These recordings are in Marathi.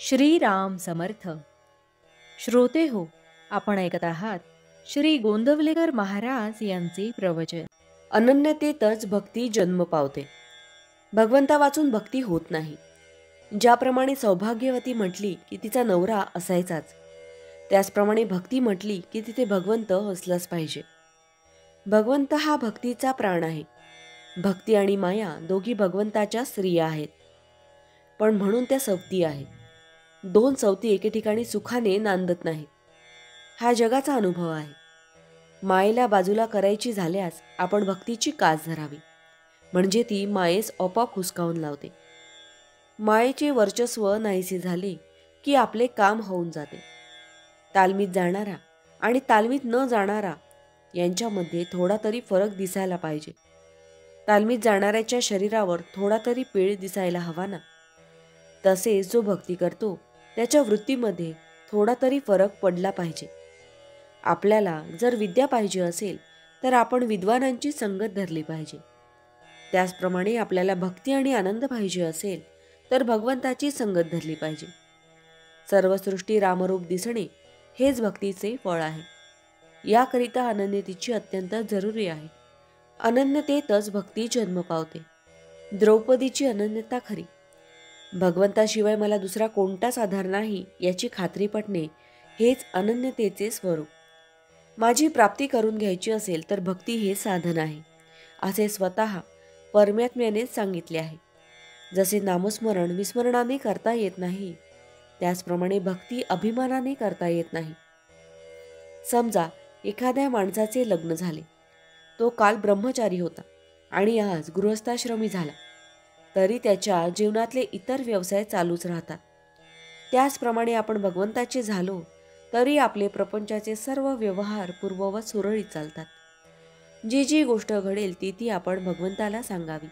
श्रीराम समर्थ. श्रोते हो, आपण ऐकत आहात श्री गोंदवलेकर महाराज यांचे प्रवचन. अनन्यतेतच भक्ती जन्म पावते. भगवंता वाचून भक्ती होत नाही. ज्याप्रमाणे सौभाग्यवती म्हटली की तिचा नवरा असायचाच, त्याचप्रमाणे भक्ती म्हटली की तिथे भगवंत असलाच पाहिजे. भगवंत हा भक्तीचा प्राण आहे. भक्ती आणि माया दोघी भगवंताच्या स्त्रिया आहेत, पण म्हणून त्या सवती आहेत. दोन सवती एके ठिकाणी सुखाने नांदत नाहीत. हा जगाचा अनुभव आहे. मायेला बाजूला करायची झाल्यास आपण भक्तीची कास धरावी, म्हणजे ती मायेस आपोआप हुसकावून लावते. मायेचे वर्चस्व नाहीसे झाले की आपले काम होऊन जाते. तालमीत जाणारा आणि तालमीत न जाणारा यांच्यामध्ये थोडा तरी फरक दिसायला पाहिजे. तालमीत जाणाऱ्याच्या शरीरावर थोडा तरी पीळ दिसायला हवा ना. तसेच जो भक्ती करतो त्याच्या वृत्तीमध्ये थोडा तरी फरक पडला पाहिजे. आपल्याला जर विद्या पाहिजे असेल तर आपण विद्वानांची संगत धरली पाहिजे. त्याचप्रमाणे आपल्याला भक्ती आणि आनंद पाहिजे असेल तर भगवंताची संगत धरली पाहिजे. सर्व सृष्टी रामरूप दिसणे हेच भक्तीचे फळ आहे. याकरिता अनन्यतेची अत्यंत जरुरी आहे. अनन्यतेतच भक्ती जन्म पावते. द्रौपदीची अनन्यता खरी. भगवंताशिवाय मला दुसरा कोणताच आधार नाही याची खात्री पटणे हेच अनन्यतेचे स्वरूप. माझी प्राप्ती करून घ्यायची असेल तर भक्ती हे साधन आहे, असे स्वतः परमात्म्यानेच सांगितले आहे. जसे नामस्मरण विस्मरणाने करता येत नाही, त्याचप्रमाणे भक्ती अभिमानाने करता येत नाही. समजा एखाद्या माणसाचे लग्न झाले. तो काल ब्रह्मचारी होता आणि आज गृहस्थाश्रमी झाला, तरी त्याच्या जीवनातले इतर व्यवसाय चालूच राहतात. त्याचप्रमाणे आपण भगवंताचे झालो तरी आपले प्रपंचाचे सर्व व्यवहार पूर्ववत सुरळीत चालतात. जी जी गोष्ट घडेल ती ती आपण भगवंताला सांगावी.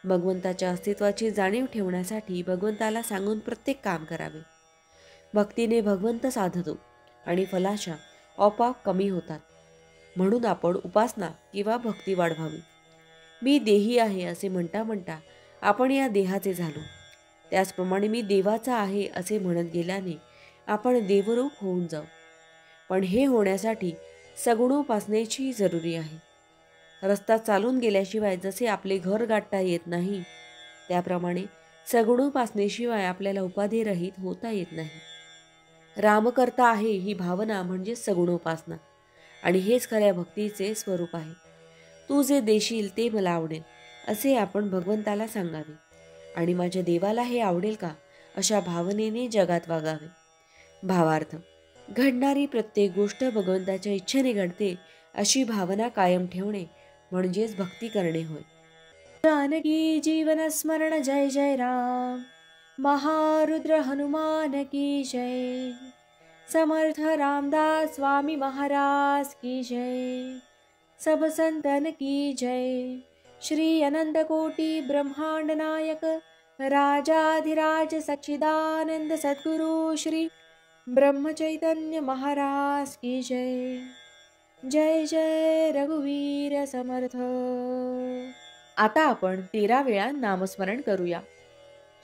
भगवंताच्या अस्तित्वाची जाणीव ठेवण्यासाठी भगवंताला सांगून प्रत्येक काम करावे. भक्तीने भगवंत साधतो आणि फलाशा आपोआप कमी होतात. म्हणून आपण उपासना किंवा भक्ती वाढवावी. मी देही आहे असे म्हणता म्हणता आपण या देहाचे झालो. त्याचप्रमाणे मी देवाचा आहे असे म्हणत गेल्याने आपण देवरूप होऊन जाऊ. पण हे होण्यासाठी सगुणोपासनेची जरुरी आहे. रस्ता चालून गेल्याशिवाय जसे आपले घर गाठता येत नाही, त्याप्रमाणे सगुणोपासनेशिवाय आपल्याला उपाधिरहित होता येत नाही. रामकर्ता आहे ही भावना म्हणजे सगुणोपासना, आणि हेच खऱ्या भक्तीचे स्वरूप आहे. तू जे देशील ते मला आवडेल असे आपण भगवंताला सांगावे, आणि माझ्या देवाला हे आवडेल का अशा भावनेने जगात वागावे. भावार्थ, घडणारी प्रत्येक गोष्ट भगवंताच्या इच्छेने घडते अशी भावना कायम ठेवणे म्हणजेच भक्ती करणे होय. जानकी जीवन स्मरण जय जय राम. महारुद्र हनुमान की जय. समर्थ रामदास स्वामी महाराज की जय. सब संतन की जय. श्री अनंत कोटि ब्रह्मांड नायक राजाधिराज सच्चिदानंद सद्गुरु श्री ब्रह्म चैतन्य महाराज की जय. जय जय रघुवीर समर्थ. आता आपण 13 वेळा नामस्मरण करूया.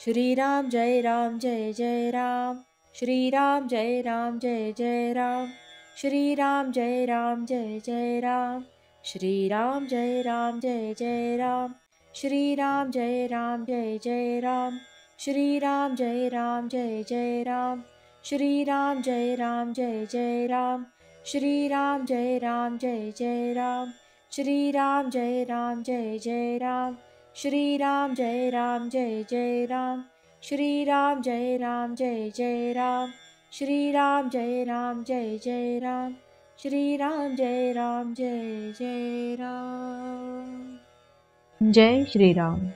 श्रीराम जय राम जय जय राम. श्रीराम जय राम जय जय राम. श्रीराम जय राम जय जय राम. श्रीराम जय राम जय जय राम. श्रीराम जय राम जय जय राम. श्रीराम जय राम जय जय राम. श्रीराम जय राम जय जय राम. श्रीराम जय राम जय जय राम. श्रीराम जय राम जय जय राम. श्रीराम जय राम जय जय राम. श्रीराम जय राम जय जय राम. श्रीराम जय राम जय जय राम. श्रीराम जय राम जय जय राम. जय श्रीराम.